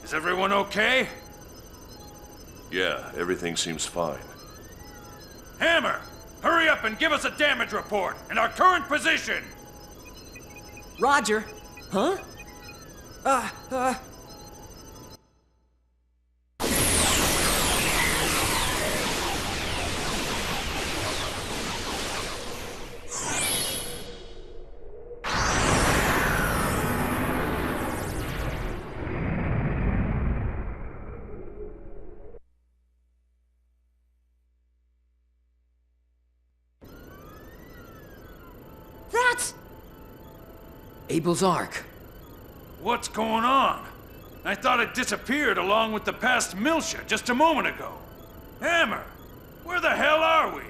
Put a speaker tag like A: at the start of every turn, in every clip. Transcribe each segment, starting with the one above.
A: Is everyone okay?
B: Yeah, everything seems fine.
A: Hammer! Hurry up and give us a damage report and our current position!
C: Roger. Huh? That's... Abel's Ark.
A: What's going on? I thought it disappeared along with the past Miltia just a moment ago. Hammer! Where the hell are we?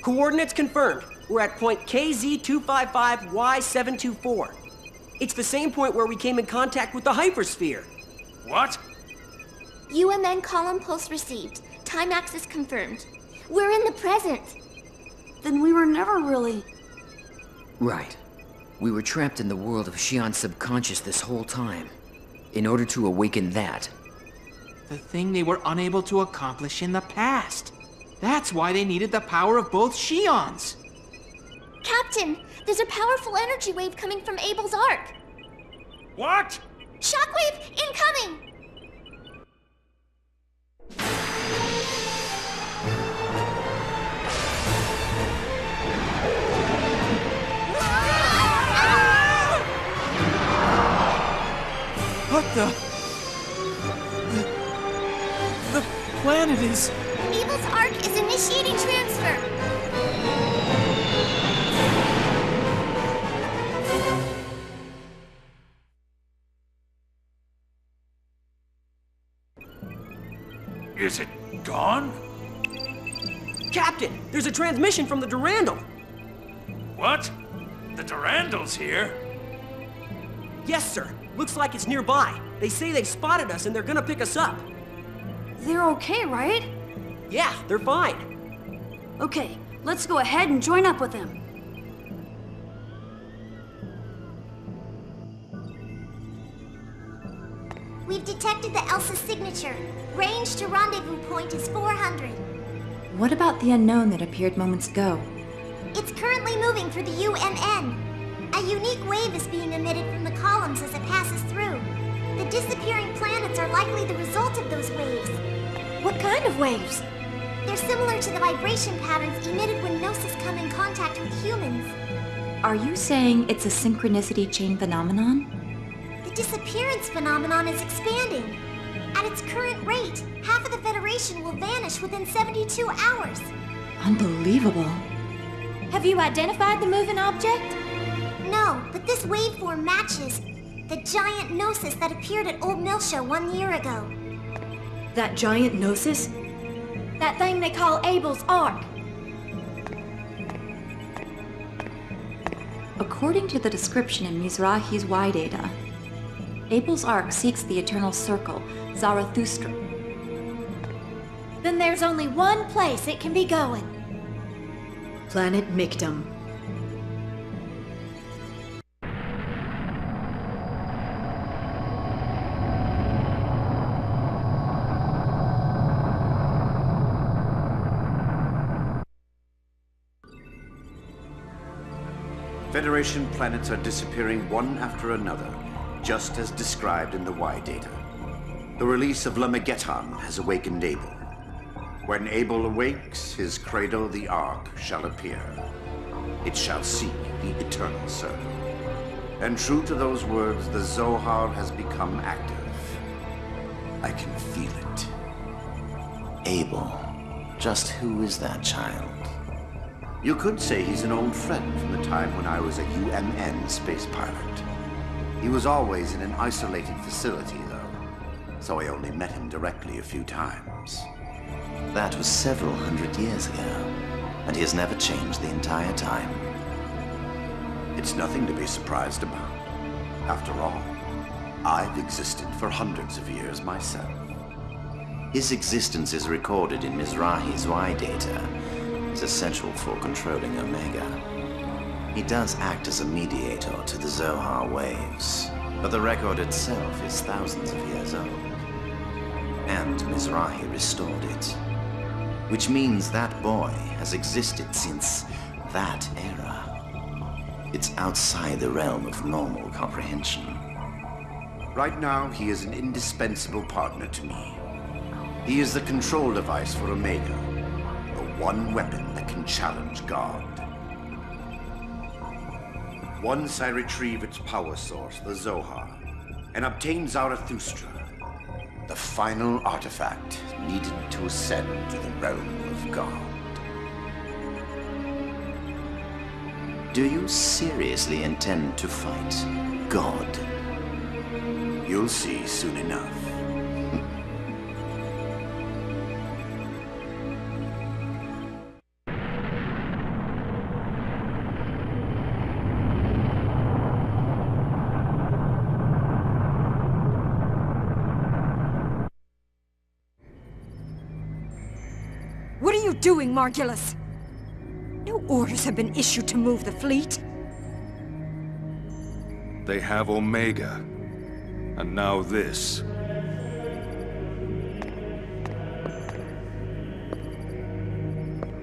C: Coordinates confirmed. We're at point KZ255Y724. It's the same point where we came in contact with the hypersphere.
A: What?
D: UMN column pulse received. Time axis confirmed. We're in the present.
E: Then we were never really...
F: Right. We were trapped in the world of Xion's subconscious this whole time. In order to awaken that,
G: The thing they were unable to accomplish in the past. That's why they needed the power of both Xions.
D: Captain, there's a powerful energy wave coming from Abel's Ark.
A: What?
D: Shockwave incoming!
G: What the... The planet is...
D: Abel's Ark is initiating transfer.
A: Is it gone?
C: Captain, there's a transmission from the Durandal.
A: What? The Durandal's here?
C: Yes, sir. Looks like it's nearby. They say they've spotted us and they're gonna pick us up.
E: They're okay, right?
C: Yeah, they're fine.
E: Okay, let's go ahead and join up with them.
D: We've detected the Elsa signature. Range to rendezvous point is 400.
H: What about the unknown that appeared moments ago?
D: It's currently moving for the UMN. A unique wave is being emitted from the columns as it passes through. The disappearing planets are likely the result of those waves.
H: What kind of waves?
D: They're similar to the vibration patterns emitted when Gnosis come in contact with humans.
H: Are you saying it's a synchronicity chain phenomenon?
D: The disappearance phenomenon is expanding. At its current rate, half of the Federation will vanish within 72 hours.
H: Unbelievable.
D: Have you identified the moving object? No, but this waveform matches the giant Gnosis that appeared at Old Miltia 1 year ago.
H: That giant Gnosis?
D: That thing they call Abel's Ark.
H: According to the description in Mizrahi's Y data, Abel's Ark seeks the eternal circle, Zarathustra.
D: Then there's only one place it can be going.
H: Planet Mictum.
I: Federation planets are disappearing one after another, just as described in the Y data. The release of Lemegeton has awakened Abel. When Abel awakes, his cradle, the Ark, shall appear. It shall seek the eternal circle. And true to those words, the Zohar has become active. I can feel it.
J: Abel. Just who is that child?
I: You could say he's an old friend from the time when I was a UMN space pilot. He was always in an isolated facility, though, so I only met him directly a few times.
J: That was several hundred years ago, and he has never changed the entire time.
I: It's nothing to be surprised about. After all, I've existed for hundreds of years myself.
J: His existence is recorded in Mizrahi's Y data. Is essential for controlling Omega. He does act as a mediator to the Zohar waves, But the record itself is thousands of years old. And Mizrahi restored it. Which means that boy has existed since that era. It's outside the realm of normal comprehension.
I: Right now, he is an indispensable partner to me. He is the control device for Omega, the one weapon that can challenge God. Once I retrieve its power source, the Zohar, and obtain Zarathustra, the final artifact needed to ascend to the realm of God.
J: Do you seriously intend to fight God?
I: You'll see soon enough.
K: What are you doing, Margulis? No orders have been issued to move the fleet.
A: They have Omega. And now this.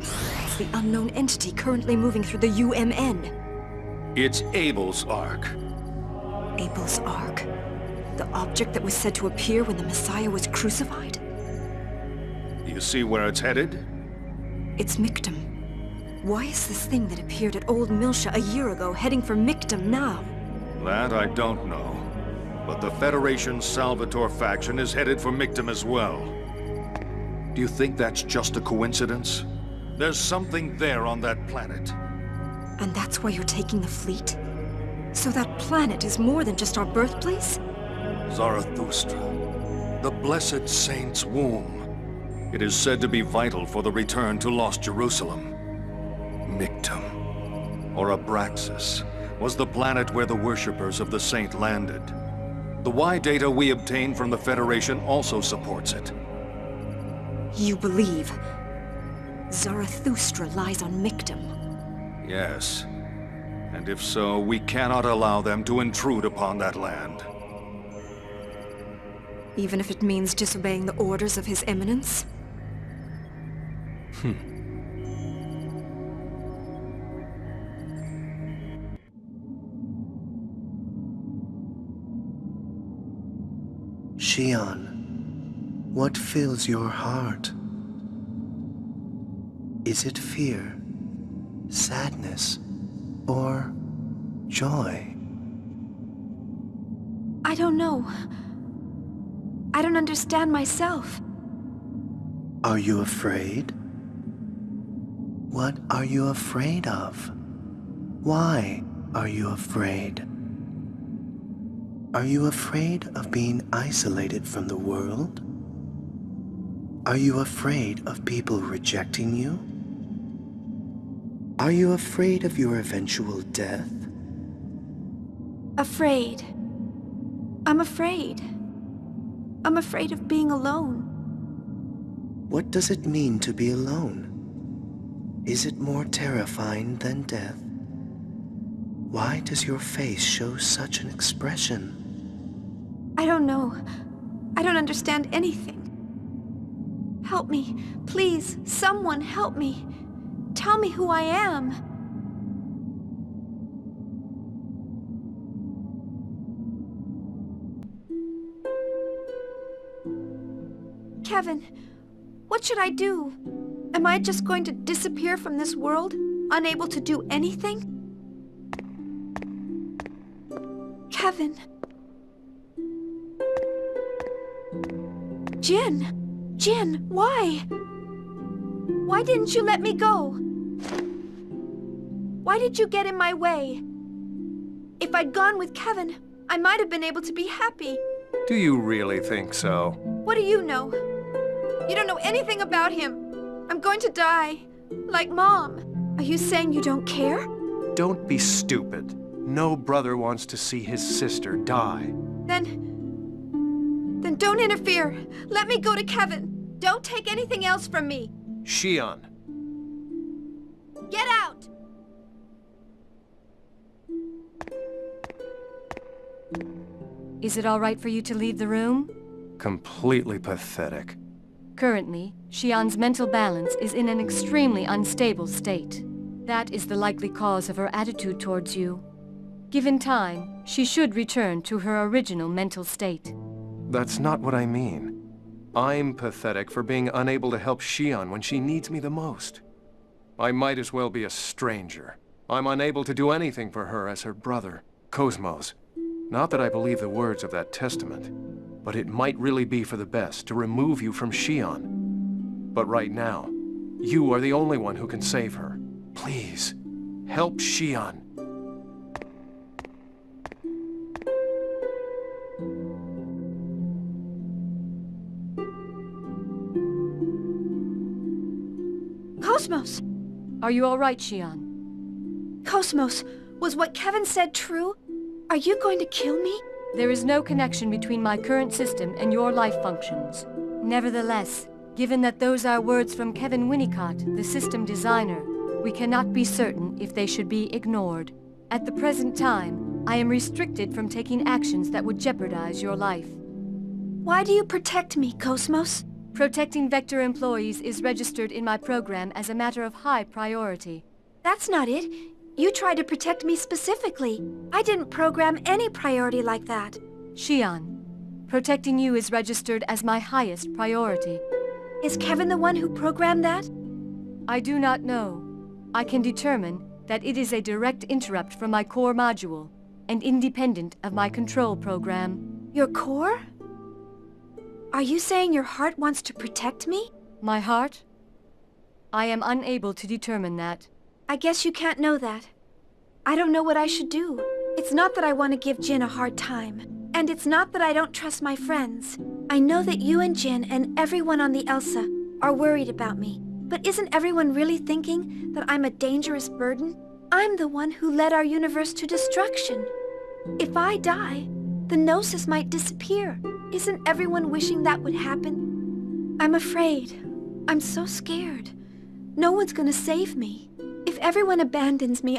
K: It's the unknown entity currently moving through the UMN.
A: It's Abel's Ark.
K: Abel's Ark? The object that was said to appear when the Messiah was crucified?
A: You see where it's headed?
K: It's Mictum. Why is this thing that appeared at Old Milsha a year ago heading for Mictum now?
A: That I don't know. But the Federation's Salvatore faction is headed for Mictum as well. Do you think that's just a coincidence? There's something there on that planet.
K: And that's why you're taking the fleet? So that planet is more than just our birthplace?
A: Zarathustra, the blessed saint's womb. It is said to be vital for the return to Lost Jerusalem. Mictum, or Abraxas, was the planet where the worshippers of the saint landed. The Y data we obtained from the Federation also supports it.
K: You believe Zarathustra lies on Mictum?
A: Yes. And if so, we cannot allow them to intrude upon that land.
K: Even if it means disobeying the orders of His Eminence?
L: Xion, what fills your heart? Is it fear, sadness, or joy?
M: I don't know. I don't understand myself.
L: Are you afraid? What are you afraid of? Why are you afraid? Are you afraid of being isolated from the world? Are you afraid of people rejecting you? Are you afraid of your eventual death?
M: Afraid. I'm afraid. I'm afraid of being alone.
L: What does it mean to be alone? Is it more terrifying than death? Why does your face show such an expression?
M: I don't know. I don't understand anything. Help me. Please, someone help me. Tell me who I am. Kevin, what should I do? Am I just going to disappear from this world, unable to do anything? Kevin. Jin, why? Why didn't you let me go? Why did you get in my way? If I'd gone with Kevin, I might have been able to be happy.
N: Do you really think so?
M: What do you know? You don't know anything about him. I'm going to die, like Mom. Are you saying you don't care?
N: Don't be stupid. No brother wants to see his sister die.
M: Then don't interfere. Let me go to Kevin. Don't take anything else from me.
N: Xion.
M: Get out!
O: Is it all right for you to leave the room?
N: Completely pathetic.
O: Currently, Xian's mental balance is in an extremely unstable state. That is the likely cause of her attitude towards you. Given time, she should return to her original mental state.
N: That's not what I mean. I'm pathetic for being unable to help Xian when she needs me the most. I might as well be a stranger. I'm unable to do anything for her as her brother, Cosmos. Not that I believe the words of that testament, but it might really be for the best to remove you from Xian. But right now, you are the only one who can save her. Please, help Xian.
M: Cosmos!
O: Are you all right, Xian?
M: Cosmos, was what Kevin said true? Are you going to kill me?
O: There is no connection between my current system and your life functions. Nevertheless, given that those are words from Kevin Winnicott, the system designer, we cannot be certain if they should be ignored. At the present time, I am restricted from taking actions that would jeopardize your life.
M: Why do you protect me, Cosmos?
O: Protecting Vector employees is registered in my program as a matter of high priority.
M: That's not it. You tried to protect me specifically. I didn't program any priority like that.
O: Xian, protecting you is registered as my highest priority.
M: Is Kevin the one who programmed that?
O: I do not know. I can determine that it is a direct interrupt from my core module, and independent of my control program.
M: Your core? Are you saying your heart wants to protect me?
O: My heart? I am unable to determine that.
M: I guess you can't know that. I don't know what I should do. It's not that I want to give Jin a hard time. And it's not that I don't trust my friends. I know that you and Jin and everyone on the Elsa are worried about me. But isn't everyone really thinking that I'm a dangerous burden? I'm the one who led our universe to destruction. If I die, the Gnosis might disappear. Isn't everyone wishing that would happen? I'm afraid. I'm so scared. No one's gonna save me. If everyone abandons me,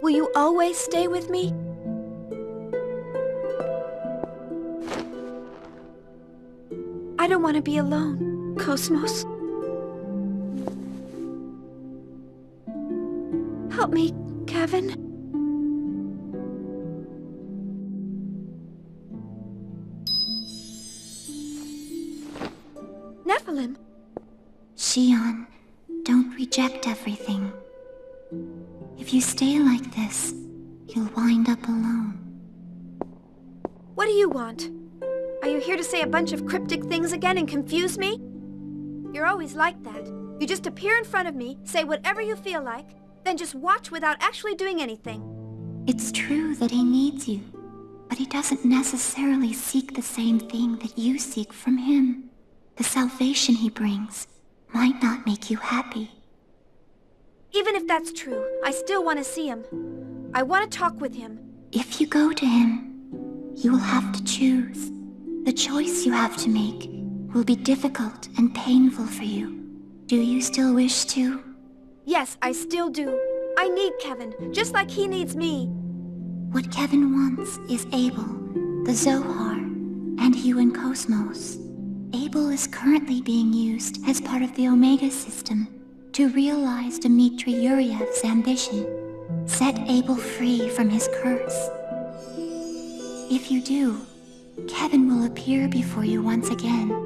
M: Will you always stay with me? I don't want to be alone, Cosmos. Help me, Kevin. Nephilim.
P: Xian, don't reject everything. If you stay like this, you'll wind up alone.
M: What do you want? Are you here to say a bunch of cryptic things again and confuse me? You're always like that. You just appear in front of me, say whatever you feel like, then just watch without actually doing anything.
P: It's true that he needs you, but he doesn't necessarily seek the same thing that you seek from him. The salvation he brings might not make you happy.
M: Even if that's true, I still want to see him. I want to talk with him.
P: If you go to him, you will have to choose. The choice you have to make will be difficult and painful for you. Do you still wish to?
M: Yes, I still do. I need Kevin, just like he needs me.
P: What Kevin wants is Abel, the Zohar, and you and Cosmos. Abel is currently being used as part of the Omega system to realize Dmitri Yuryev's ambition. Set Abel free from his curse. If you do, Kevin will appear before you once again.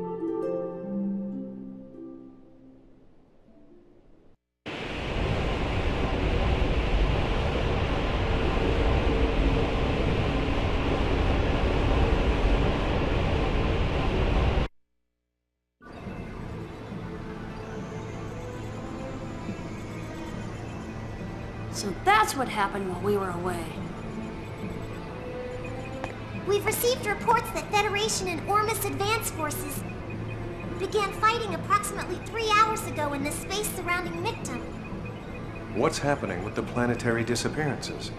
E: So that's what happened while we were away.
D: We've received reports that Federation and Ormus Advance Forces began fighting approximately 3 hours ago in the space surrounding Mictum.
N: What's happening with the planetary disappearances?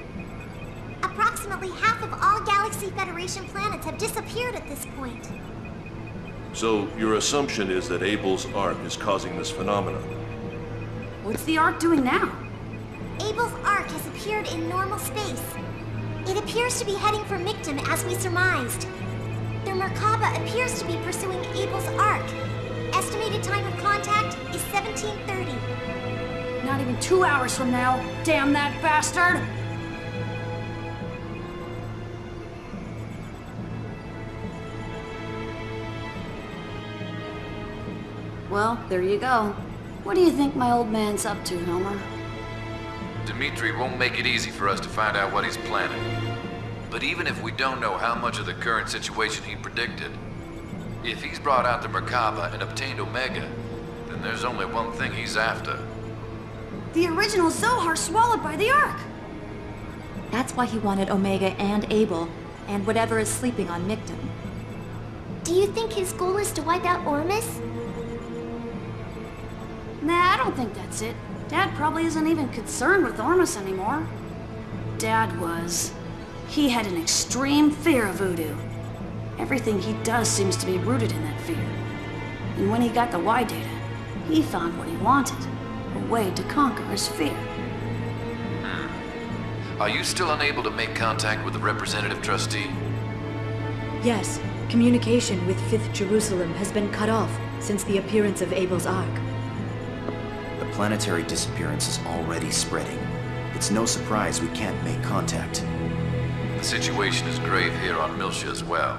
D: Approximately half of all Galaxy Federation planets have disappeared at this point.
B: So, your assumption is that Abel's arc is causing this phenomenon?
E: What's the Ark doing now?
D: Abel's arc has appeared in normal space. It appears to be heading for Mictum as we surmised. The Merkaba appears to be pursuing Abel's Ark. Estimated time of contact is 1730.
E: Not even 2 hours from now. Damn that bastard! Well, there you go. What do you think my old man's up to, Homer?
Q: Dimitri won't make it easy for us to find out what he's planning. But even if we don't know how much of the current situation he predicted, if he's brought out the Merkaba and obtained Omega, then there's only one thing he's after.
E: The original Zohar swallowed by the Ark!
H: That's why he wanted Omega and Abel, and whatever is sleeping on Mictum.
D: Do you think his goal is to wipe out Ormus?
E: Nah, I don't think that's it. Dad probably isn't even concerned with Ormus anymore. Dad was. He had an extreme fear of voodoo. Everything he does seems to be rooted in that fear. And when he got the Y data, he found what he wanted. A way to conquer his fear.
Q: Are you still unable to make contact with the representative trustee?
R: Yes, communication with 5th Jerusalem has been cut off since the appearance of Abel's Ark.
J: The planetary disappearance is already spreading. It's no surprise we can't make contact.
Q: The situation is grave here on Miltia as well.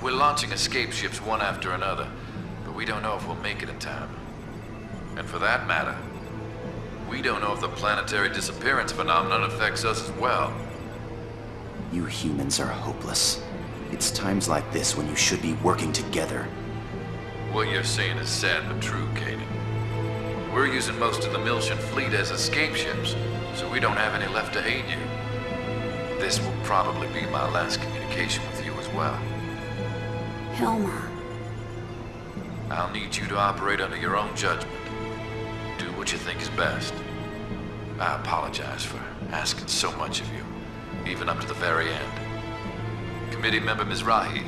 Q: We're launching escape ships one after another, but we don't know if we'll make it in time. And for that matter, we don't know if the planetary disappearance phenomenon affects us as well.
J: You humans are hopeless. It's times like this when you should be working together.
Q: What you're saying is sad but true, Kaden. We're using most of the Miltian fleet as escape ships, so we don't have any left to aid you. This will probably be my last communication with you as well.
E: Helmer.
Q: I'll need you to operate under your own judgment. Do what you think is best. I apologize for asking so much of you, even up to the very end. Committee member Mizrahi,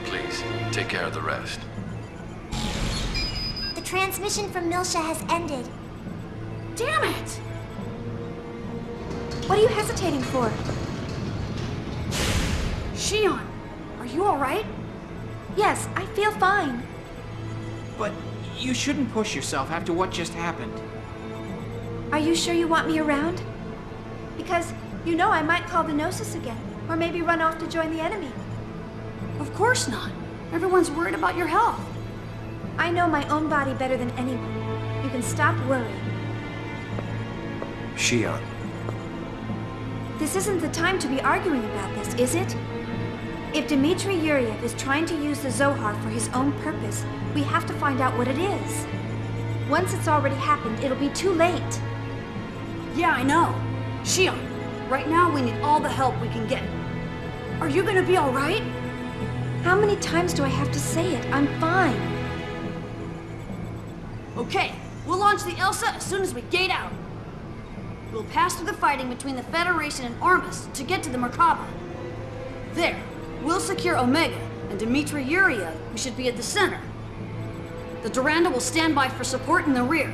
Q: please take care of the rest.
D: The transmission from Miltia has ended.
E: Damn it!
M: What are you hesitating for?
E: Shion, are you alright?
M: Yes, I feel fine.
G: But you shouldn't push yourself after what just happened.
M: Are you sure you want me around? Because, you know, I might call the Gnosis again, or maybe run off to join the enemy.
E: Of course not. Everyone's worried about your health.
M: I know my own body better than anyone. You can stop worrying.
N: Shion.
M: This isn't the time to be arguing about this, is it? If Dmitri Yuriev is trying to use the Zohar for his own purpose, we have to find out what it is. Once it's already happened, it'll be too late.
E: Yeah, I know. Shion, right now we need all the help we can get. Are you gonna be alright?
M: How many times do I have to say it? I'm fine.
E: Okay, we'll launch the Elsa as soon as we gate out. We'll pass through the fighting between the Federation and Armus to get to the Merkaba. There, we'll secure Omega, and Dmitri Yuriev, who should be at the center. The Duranda will stand by for support in the rear.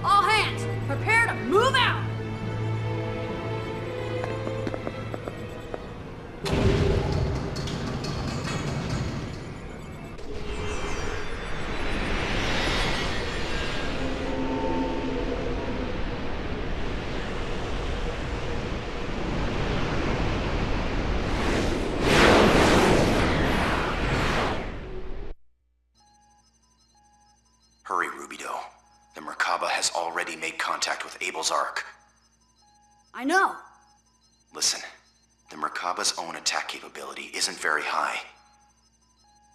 E: All hands, prepare to move out!
J: Hurry, Rubido. The Merkaba has already made contact with Abel's Ark.
E: I know.
J: Listen, the Merkaba's own attack capability isn't very high.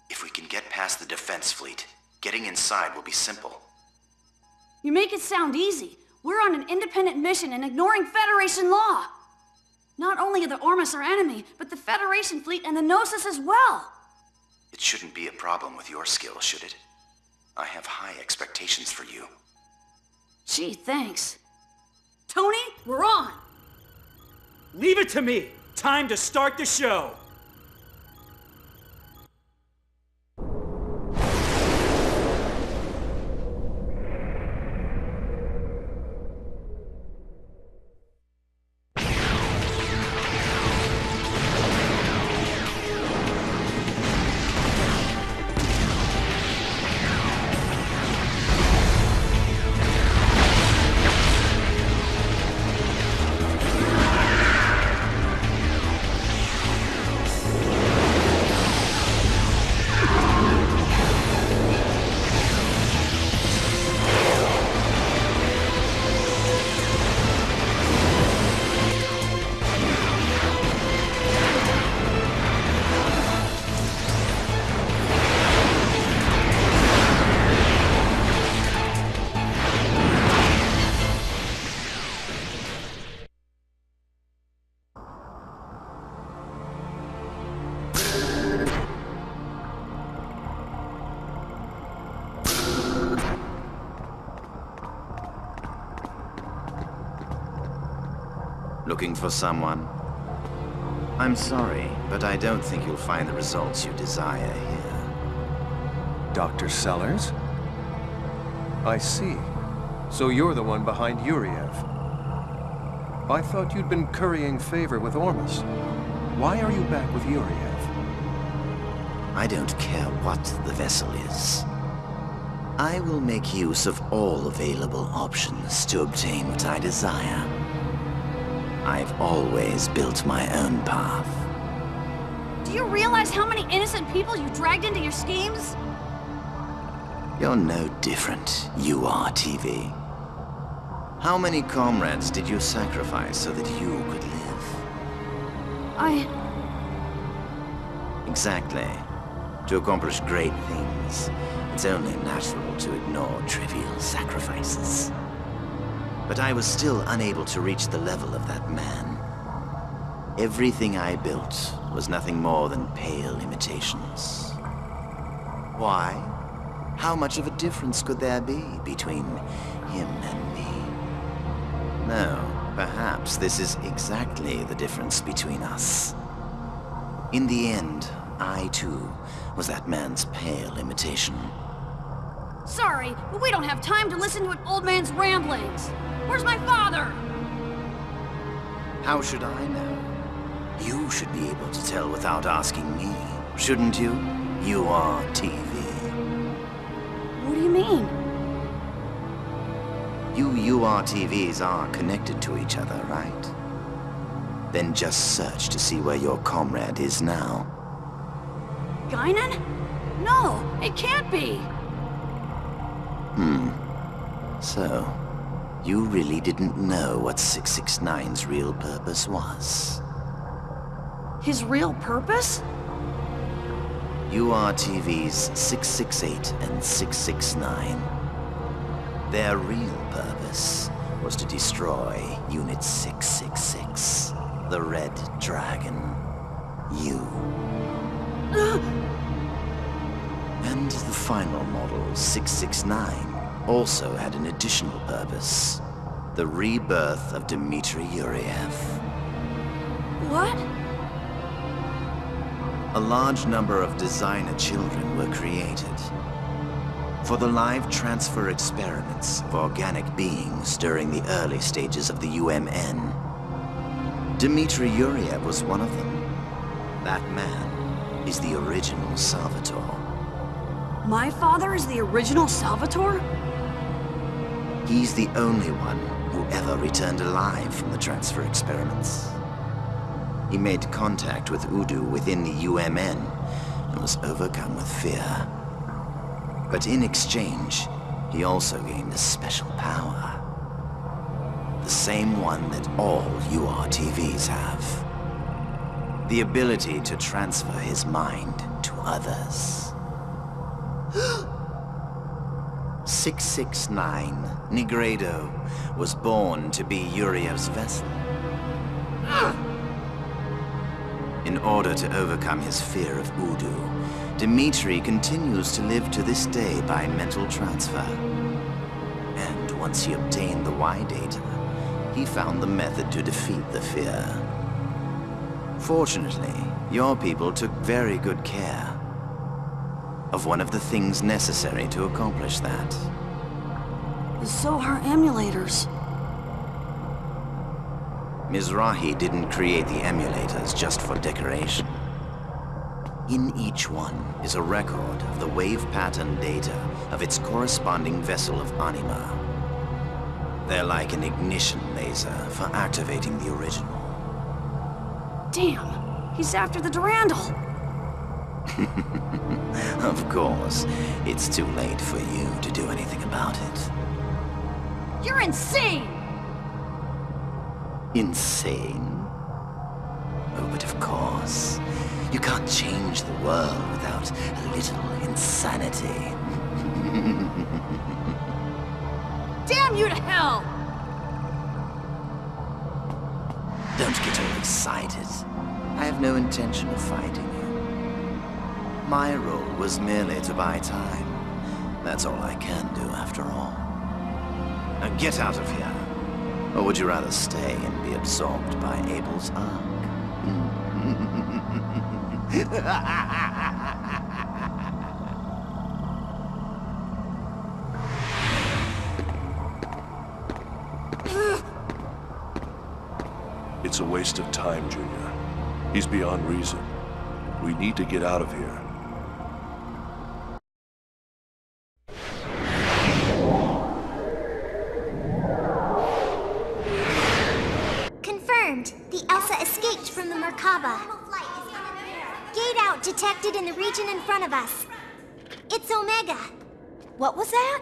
J: If we can get past the defense fleet, getting inside will be simple.
E: You make it sound easy. We're on an independent mission and ignoring Federation law. Not only are the Ormus our enemy, but the Federation fleet and the Gnosis as well.
J: It shouldn't be a problem with your skill, should it? I have high expectations for you.
E: Gee, thanks. Tony, we're on!
S: Leave it to me! Time to start the show!
J: Looking for someone? I'm sorry, but I don't think you'll find the results you desire here.
N: Dr. Sellers? I see. So you're the one behind Yuriev. I thought you'd been currying favor with Ormus. Why are you back with Yuriev?
J: I don't care what the vessel is. I will make use of all available options to obtain what I desire. I've always built my own path.
E: Do you realize how many innocent people you dragged into your schemes?
J: You're no different, you are TV. How many comrades did you sacrifice so that you could live? Exactly. To accomplish great things, it's only natural to ignore trivial sacrifices. But I was still unable to reach the level of that man. Everything I built was nothing more than pale imitations. Why? How much of a difference could there be between him and me? No, perhaps this is exactly the difference between us. In the end, I too was that man's pale imitation.
E: Sorry, but we don't have time to listen to an old man's ramblings. Where's my father?
J: How should I know? You should be able to tell without asking me, shouldn't you? You are TV.
E: What do you mean?
J: You URTVs are connected to each other, right? Then just search to see where your comrade is now.
E: Guinan? No, it can't be!
J: So, you really didn't know what 669's real purpose was?
E: His real purpose?
J: URTVs 668 and 669. Their real purpose was to destroy Unit 666, the Red Dragon. You. And the final model, 669, also had an additional purpose. The rebirth of Dmitry Yuriev.
E: What?
J: A large number of designer children were created for the live transfer experiments of organic beings during the early stages of the UMN. Dmitry Yuriev was one of them. That man is the original Salvatore.
E: My father is the original Salvatore?
J: He's the only one who ever returned alive from the transfer experiments. He made contact with Udu within the UMN and was overcome with fear. But in exchange, he also gained a special power. The same one that all URTVs have. The ability to transfer his mind to others. 669, Negredo, was born to be Yuriev's vessel. In order to overcome his fear of Udu, Dmitry continues to live to this day by mental transfer. And once he obtained the Y data, he found the method to defeat the fear. Fortunately, your people took very good care of one of the things necessary to accomplish that.
E: The Zohar emulators.
J: Mizrahi didn't create the emulators just for decoration. In each one is a record of the wave pattern data of its corresponding vessel of anima. They're like an ignition laser for activating the original.
E: Damn, he's after the Durandal.
J: Of course, it's too late for you to do anything about it.
E: You're insane!
J: Insane? Oh, but of course. You can't change the world without a little insanity.
E: Damn you to hell!
J: Don't get all excited. I have no intention of fighting you. My role was merely to buy time. That's all I can do, after all. Now get out of here. Or would you rather stay and be absorbed by Abel's arc?
B: It's a waste of time, Junior. He's beyond reason. We need to get out of here.
D: Confirmed. The Elsa escaped from the Merkaba. Gate out detected in the region in front of us. It's Omega.
M: What was that?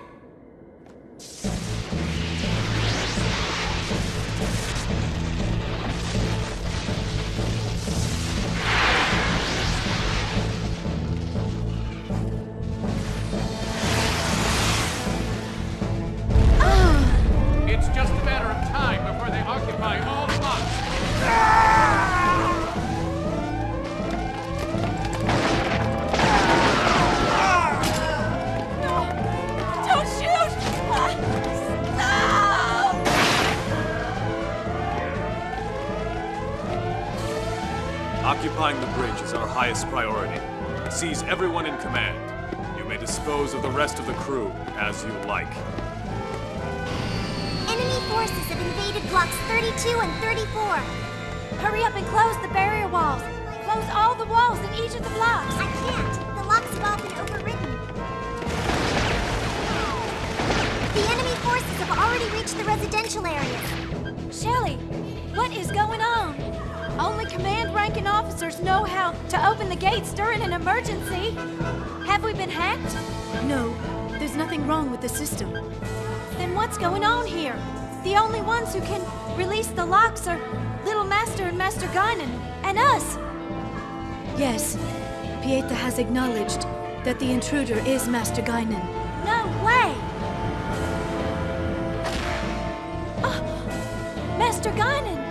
T: It's just a matter of time before they occupy all the blocks.
M: Don't shoot! Stop!
U: Occupying the bridge is our highest priority. Seize everyone in command. You may dispose of the rest of the crew as you like.
D: Enemy forces have invaded blocks 32 and 34.
M: Hurry up and close the barrier walls. Close all the walls in each of the blocks.
D: I can't. The locks have all been overridden. The enemy forces have already reached the residential areas.
M: Shelley, what is going on? Only command-ranking officers know how to open the gates during an emergency. Have we been hacked?
R: No, there's nothing wrong with the system.
M: Then what's going on here? The only ones who can release the locks are Little Master and Master Guinan, and us.
R: Yes, Pieta has acknowledged that the intruder is Master Guinan.
M: No way! Oh, Master Guinan!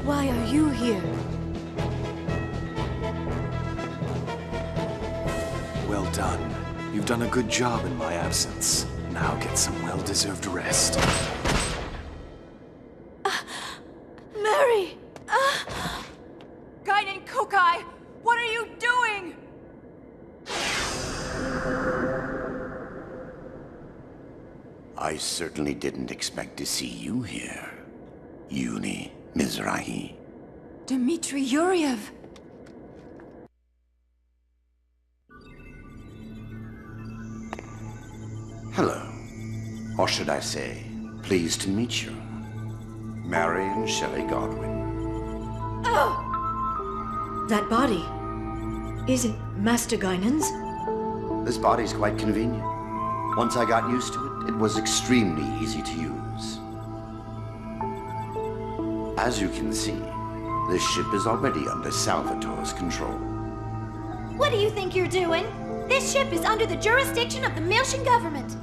R: Why are you here?
V: Well done. You've done a good job in my absence. Now get some well-deserved rest.
M: Mary! Guinan Kukai, what are you doing?
I: I certainly didn't expect to see you here, Uni Mizrahi.
R: Dmitri Yuriev!
I: Hello. Or should I say, pleased to meet you. Mary and Shelley Godwin.
R: That body. Is it Master Guinan's?
I: This body's quite convenient. Once I got used to it, it was extremely easy to use. As you can see, this ship is already under Salvatore's control.
D: What do you think you're doing? This ship is under the jurisdiction of the Miltian government.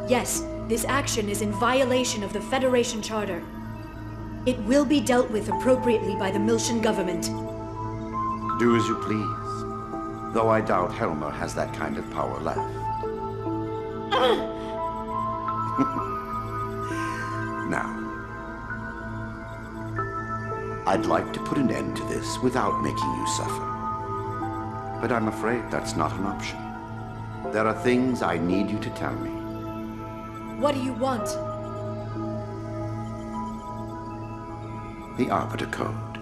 R: Yes, this action is in violation of the Federation Charter. It will be dealt with appropriately by the Miltian government.
I: Do as you please. Though I doubt Helmer has that kind of power left. Now, I'd like to put an end to this without making you suffer. But I'm afraid that's not an option. There are things I need you to tell me.
R: What do you want?
I: The Arbiter Code.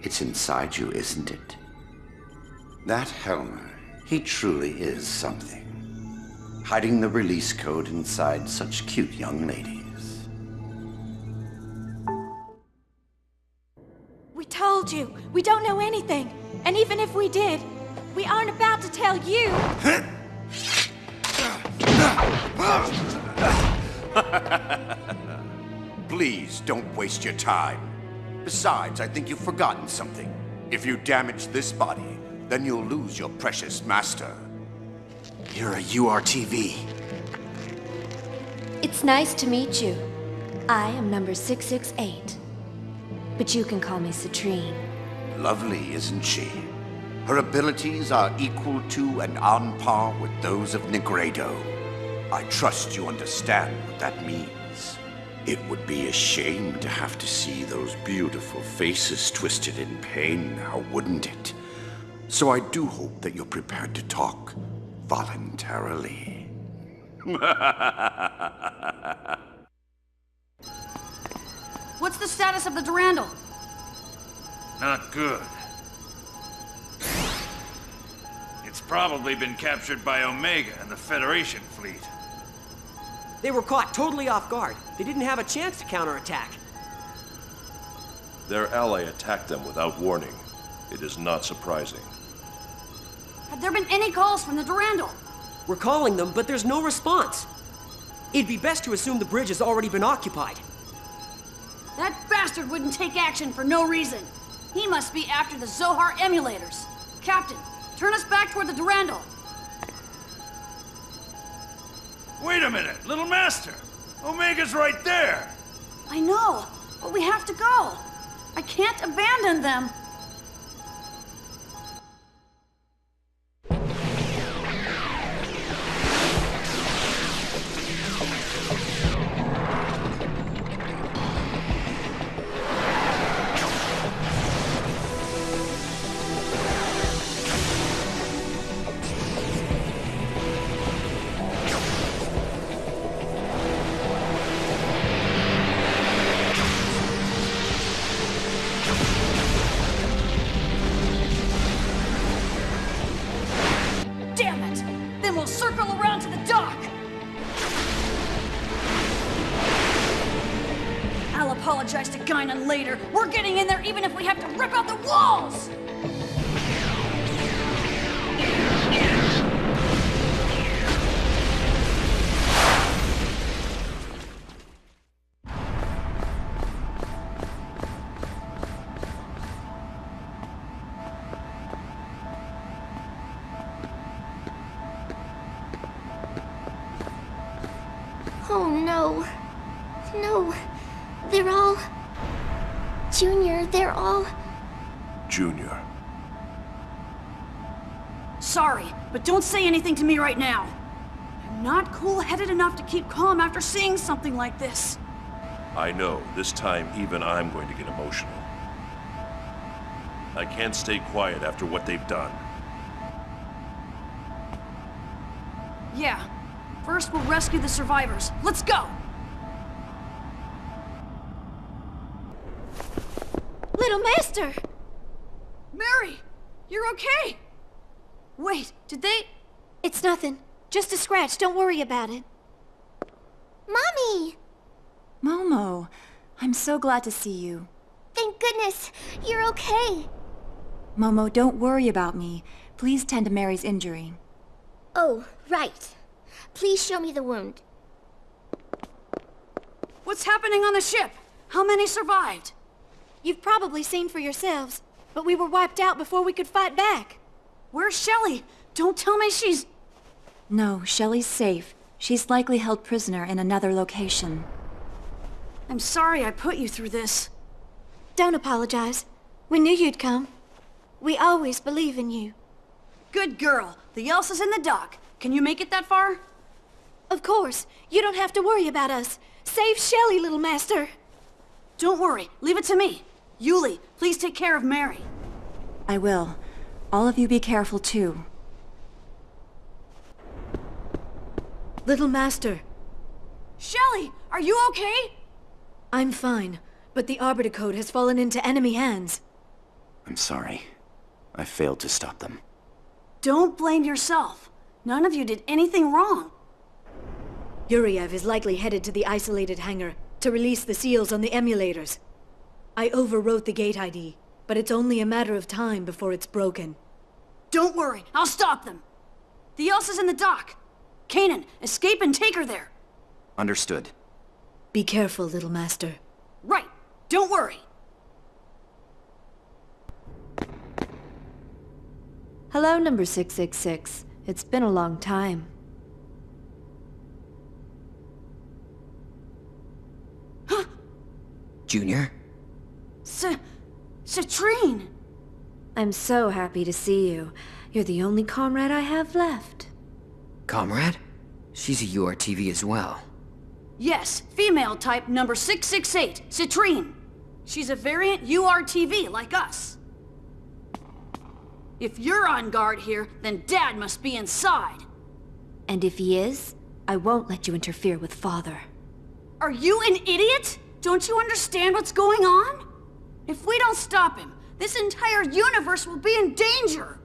I: It's inside you, isn't it? That Helmer, he truly is something. Hiding the release code inside such cute young ladies.
M: We told you, we don't know anything. And even if we did, we aren't about to tell you.
I: Please don't waste your time. Besides, I think you've forgotten something. If you damage this body, then you'll lose your precious master.
V: You're a URTV.
W: It's nice to meet you. I am number 668. But you can call me Citrine.
I: Lovely, isn't she? Her abilities are equal to and on par with those of Negredo. I trust you understand what that means. It would be a shame to have to see those beautiful faces twisted in pain now, wouldn't it? So I do hope that you're prepared to talk voluntarily.
E: What's the status of the Durandal?
A: Not good. It's probably been captured by Omega and the Federation fleet.
C: They were caught totally off guard. They didn't have a chance to counterattack.
B: Their ally attacked them without warning. It is not surprising.
E: Have there been any calls from the Durandal?
C: We're calling them, but there's no response. It'd be best to assume the bridge has already been occupied.
E: That bastard wouldn't take action for no reason. He must be after the Zohar emulators. Captain, turn us back toward the Durandal.
A: Wait a minute, little master! Omega's right there!
E: I know, but we have to go. I can't abandon them. Damn it! Then we'll circle around to the dock! I'll apologize to Guinan later. We're getting in there even if we have to rip out the walls!
D: Oh no. No. They're all... Junior, they're all...
B: Junior.
E: Sorry, but don't say anything to me right now. I'm not cool-headed enough to keep calm after seeing something like this.
B: I know, this time even I'm going to get emotional. I can't stay quiet after what they've done.
E: Yeah. First, we'll rescue the survivors. Let's go!
M: Little Master!
E: Mary! You're okay! Wait, did they...
M: It's nothing. Just a scratch. Don't worry about it.
D: Mommy!
H: Momo, I'm so glad to see you.
D: Thank goodness. You're okay.
H: Momo, don't worry about me. Please tend to Mary's injury.
D: Oh, right. Please show me the wound.
E: What's happening on the ship? How many survived?
M: You've probably seen for yourselves, but we were wiped out before we could fight back.
E: Where's Shelley? Don't tell me she's...
H: No, Shelley's safe. She's likely held prisoner in another location.
E: I'm sorry I put you through this.
M: Don't apologize. We knew you'd come. We always believe in you.
E: Good girl. The Elsa's in the dock. Can you make it that far?
M: Of course. You don't have to worry about us. Save Shelley, little master.
E: Don't worry. Leave it to me. Yuli, please take care of Mary.
H: I will. All of you be careful, too.
R: Little master.
E: Shelley, are you okay?
R: I'm fine, but the Arbiter Code has fallen into enemy hands.
J: I'm sorry. I failed to stop them.
E: Don't blame yourself. None of you did anything wrong.
R: Yuriev is likely headed to the isolated hangar to release the seals on the emulators. I overwrote the gate ID, but it's only a matter of time before it's broken.
E: Don't worry, I'll stop them. The Elsa's in the dock. Kanan, escape and take her there.
J: Understood.
R: Be careful, little master.
E: Right, don't worry.
W: Hello, number 666. It's been a long time.
J: Junior?
E: Citrine!
W: I'm so happy to see you. You're the only comrade I have left.
J: Comrade?
F: She's a URTV as well.
E: Yes, female type number 668, Citrine. She's a variant URTV like us. If you're on guard here, then Dad must be inside.
W: And if he is, I won't let you interfere with Father.
E: Are you an idiot? Don't you understand what's going on? If we don't stop him, this entire universe will be in danger!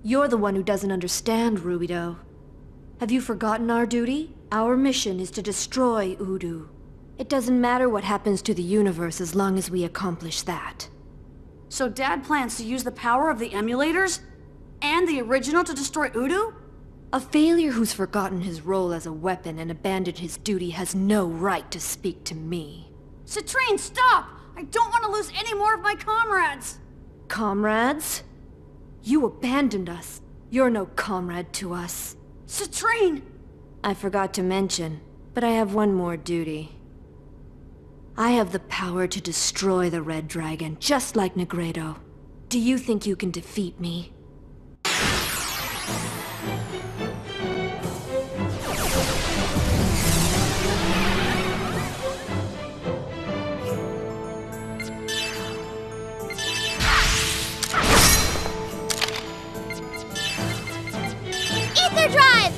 W: You're the one who doesn't understand, Rubido. Have you forgotten our duty? Our mission is to destroy Udu. It doesn't matter what happens to the universe as long as we accomplish that.
E: So Dad plans to use the power of the emulators and the original to destroy Udu?
W: A failure who's forgotten his role as a weapon and abandoned his duty has no right to speak to me.
E: Citrine, stop! I don't want to lose any more of my comrades!
W: Comrades? You abandoned us. You're no comrade to us.
E: Citrine!
W: I forgot to mention, but I have one more duty. I have the power to destroy the Red Dragon, just like Negredo. Do you think you can defeat me?
D: Ether Drive!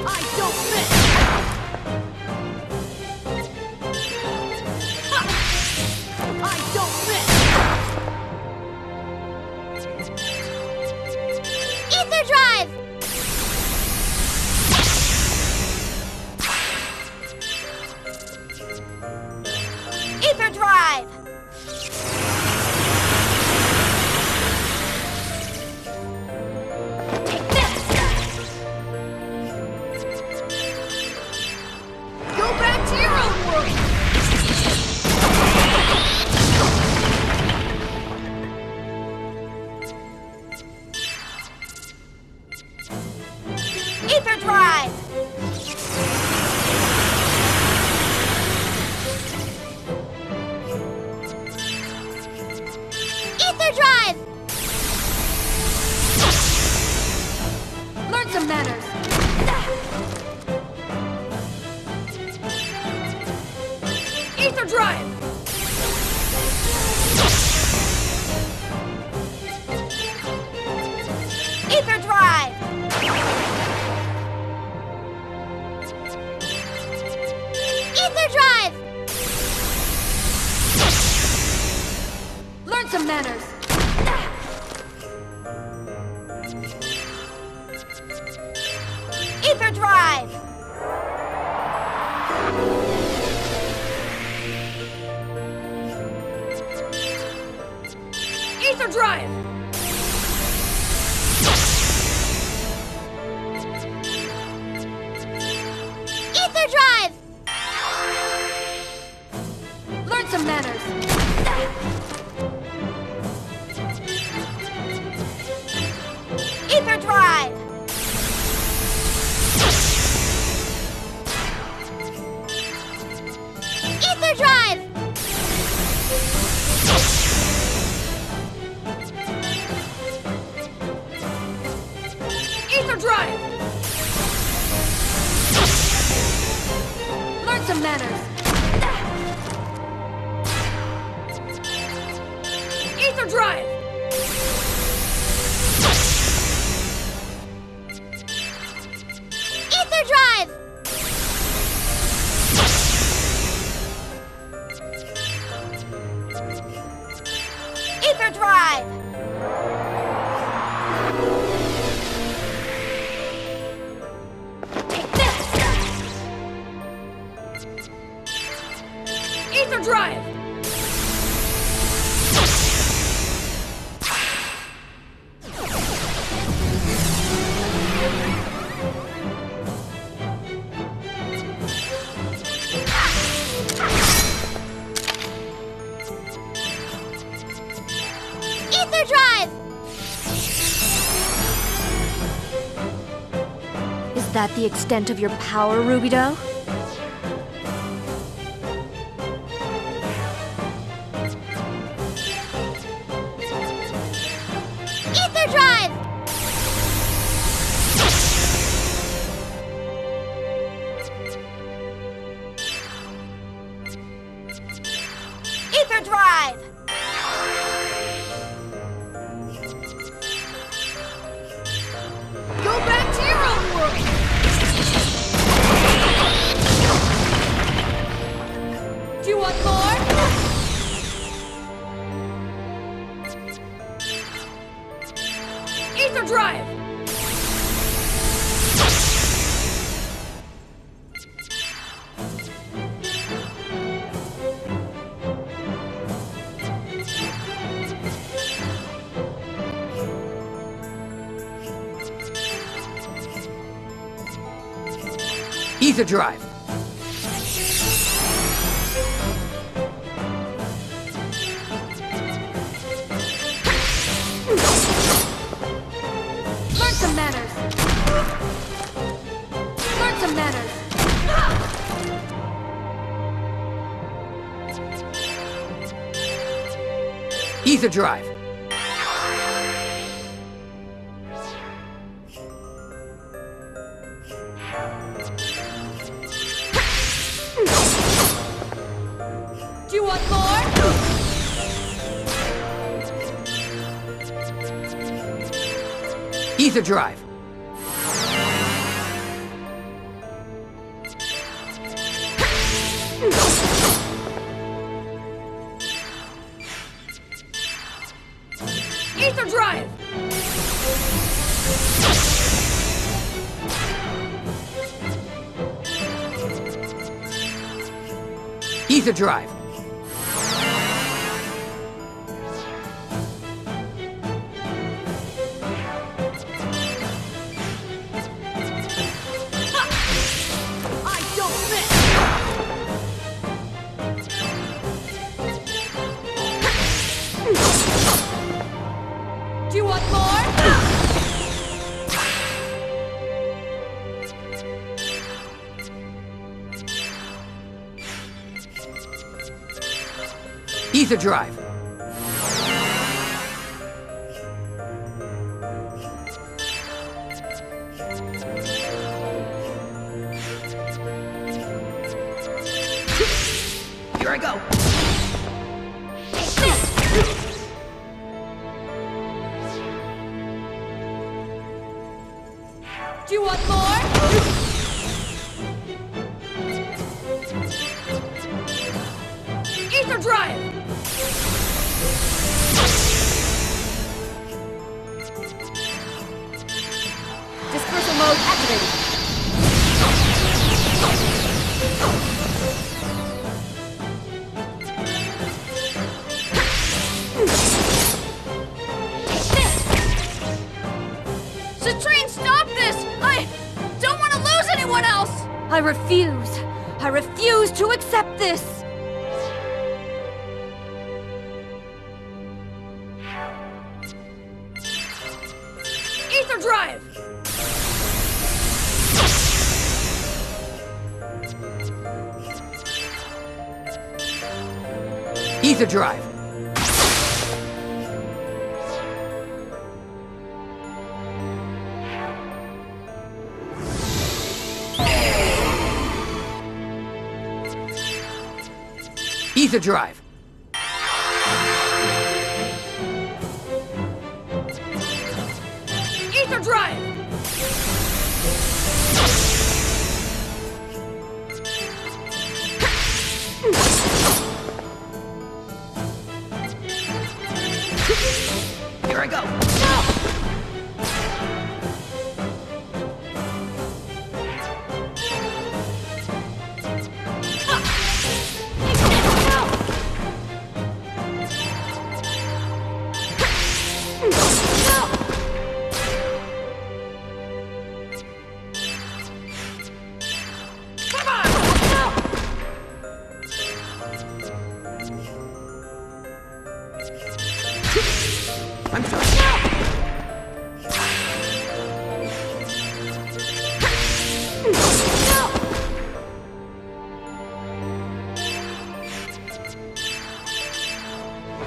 E: I don't miss! I don't miss!
D: Ether Drive! Ether Drive! Take this!
E: Go back to your own world!
D: Ether Drive! Ether Drive!
W: Learn some manners!
E: Ether Drive!
D: Ether Drive! Ether Drive!
W: Learn some manners!
D: Ether Drive!
E: Ether Drive!
D: Ether Drive!
W: Learn some manners!
D: Ether Drive! Ether Drive!
E: Ether Drive!
W: Learn some manners!
E: Ether Drive!
D: Ether Drive! Ether Drive! Take this!
E: Ether Drive!
D: Ether Drive!
W: Is that the extent of your power, Rubido?
E: Ether drive!
F: Ether drive!
M: Learn some manners! Learn some manners!
F: Ether drive!
E: Do you want more?
F: Ether drive!
E: Ether drive!
F: Ether drive!
E: I don't miss! Do you want more?
F: Ether drive! Here I go!
E: Do you want more? Ether drive!
M: Dispersal mode activated.
E: Citrine, stop this! I don't want to lose anyone else!
M: I refuse. I refuse to accept this.
E: Ether drive!
F: Ether drive! Ether drive!
E: Ether drive!
F: Here I go! I'm done.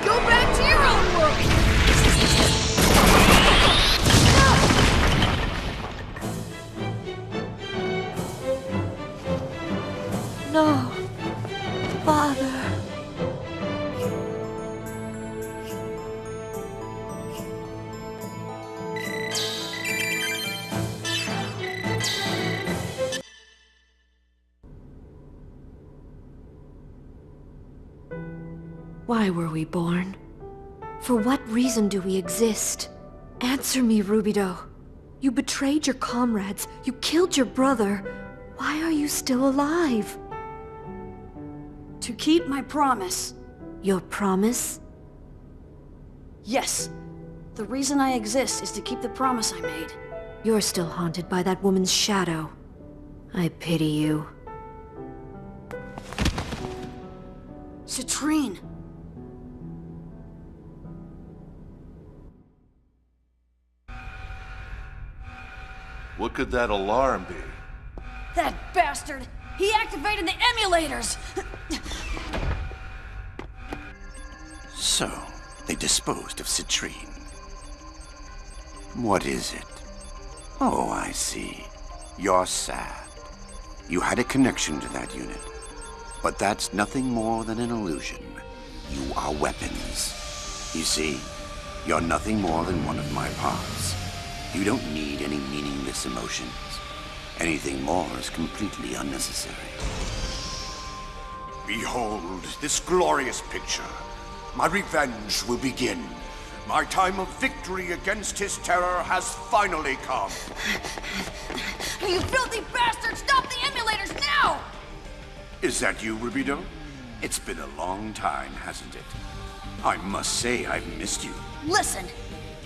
E: Go back to your own world!
M: No. Father.
W: Why were we born? For what reason do we exist? Answer me, Rubido. You betrayed your comrades. You killed your brother. Why are you still alive?
E: To keep my promise.
W: Your promise?
E: Yes. The reason I exist is to keep the promise I made.
W: You're still haunted by that woman's shadow. I pity you.
E: Citrine.
B: What could that alarm be?
E: That bastard! He activated the emulators!
I: So, they disposed of Citrine. What is it? Oh, I see. You're sad. You had a connection to that unit. But that's nothing more than an illusion. You are weapons. You see, you're nothing more than one of my parts. You don't need any meaningless emotions. Anything more is completely unnecessary.
K: Behold this glorious picture. My revenge will begin. My time of victory against his terror has finally come.
E: You filthy bastard! Stop the emulators now!
K: Is that you, Rubido? It's been a long time, hasn't it? I must say I've missed you.
E: Listen,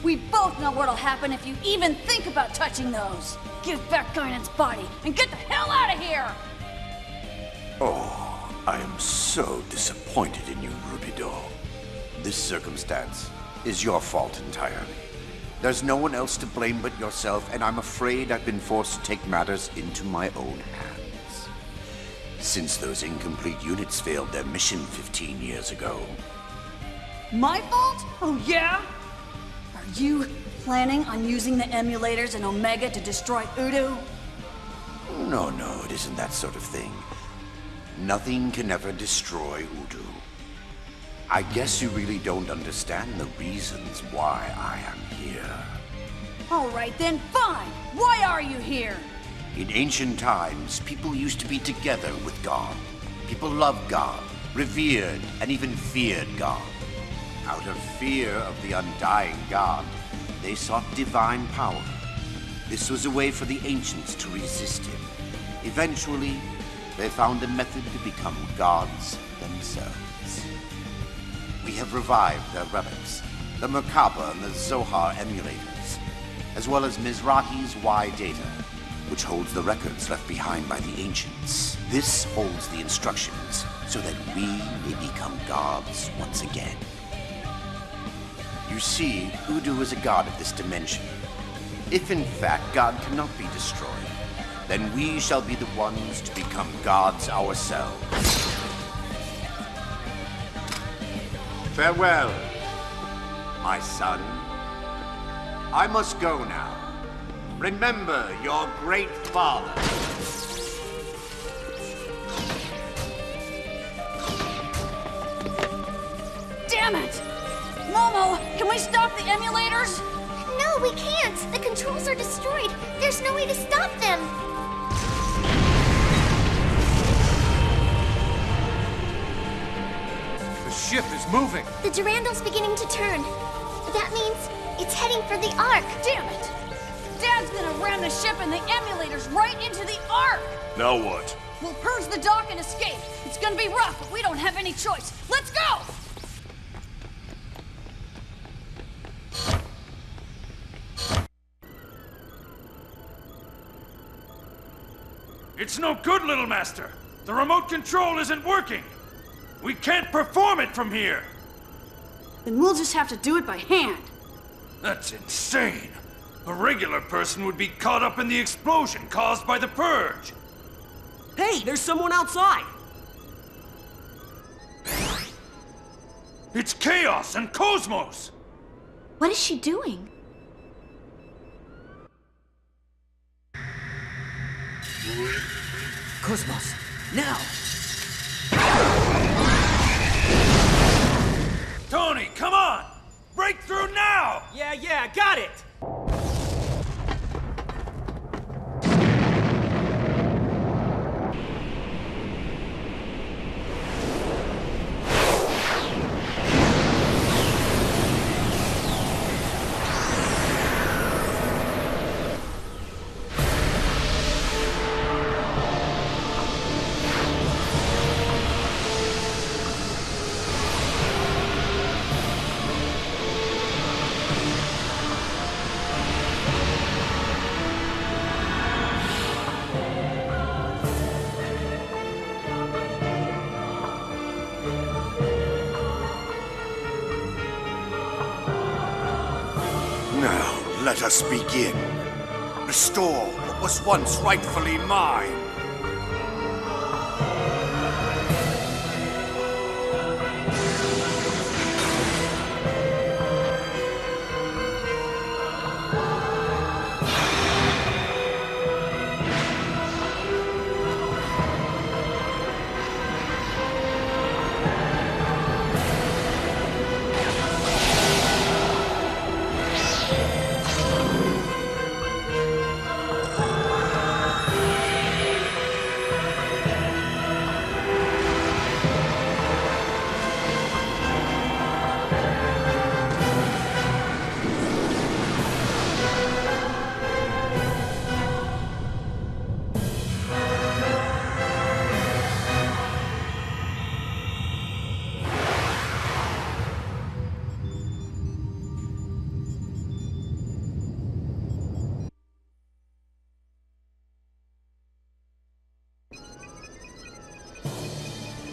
E: we both know what'll happen if you even think about touching those. Give back Guinan's body and get the hell out of here!
K: Oh, I am so disappointed in you, Rubido.
I: This circumstance is your fault entirely. There's no one else to blame but yourself, and I'm afraid I've been forced to take matters into my own hands. Since those incomplete units failed their mission 15 years ago.
E: My fault? Oh yeah? Are you planning on using the emulators in Omega to destroy Udo?
I: No, it isn't that sort of thing. Nothing can ever destroy Udo. I guess you really don't understand the reasons why I am here.
E: All right then, fine. Why are you here?
I: In ancient times, people used to be together with God. People loved God, revered, and even feared God. Out of fear of the undying God, they sought divine power. This was a way for the ancients to resist him. Eventually, they found a method to become gods themselves. We have revived their relics, the Merkaba and the Zohar emulators, as well as Mizrahi's Y data, which holds the records left behind by the ancients. This holds the instructions so that we may become gods once again. You see, Udo is a god of this dimension. If in fact God cannot be destroyed, then we shall be the ones to become gods ourselves. Farewell, my son. I must go now. Remember your great father.
E: Damn it! Momo, can we stop the emulators?
D: No, we can't. The controls are destroyed. There's no way to stop them.
N: The ship is moving.
D: The Durandal's beginning to turn. That means it's heading for the Ark.
E: Damn it! Dad's gonna ram the ship and the emulators right into the Ark!
B: Now what?
E: We'll purge the dock and escape. It's gonna be rough, but we don't have any choice. Let's go!
A: It's no good, little master. The remote control isn't working. We can't perform it from here.
E: Then we'll just have to do it by hand.
A: That's insane. A regular person would be caught up in the explosion caused by the purge.
C: Hey, there's someone outside.
A: It's Chaos and Cosmos.
M: What is she doing?
F: Cosmos, now!
A: Tony, come on! Break through now!
S: Yeah, got it!
K: Let us begin. Restore what was once rightfully mine.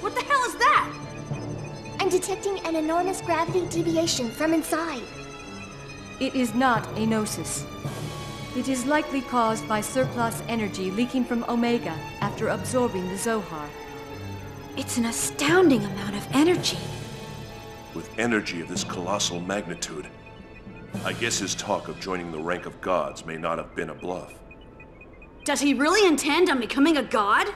E: What the hell is that?
D: I'm detecting an enormous gravity deviation from inside.
L: It is not a gnosis. It is likely caused by surplus energy leaking from Omega after absorbing the Zohar.
M: It's an astounding amount of energy.
B: With energy of this colossal magnitude, I guess his talk of joining the rank of gods may not have been a bluff.
E: Does he really intend on becoming a god?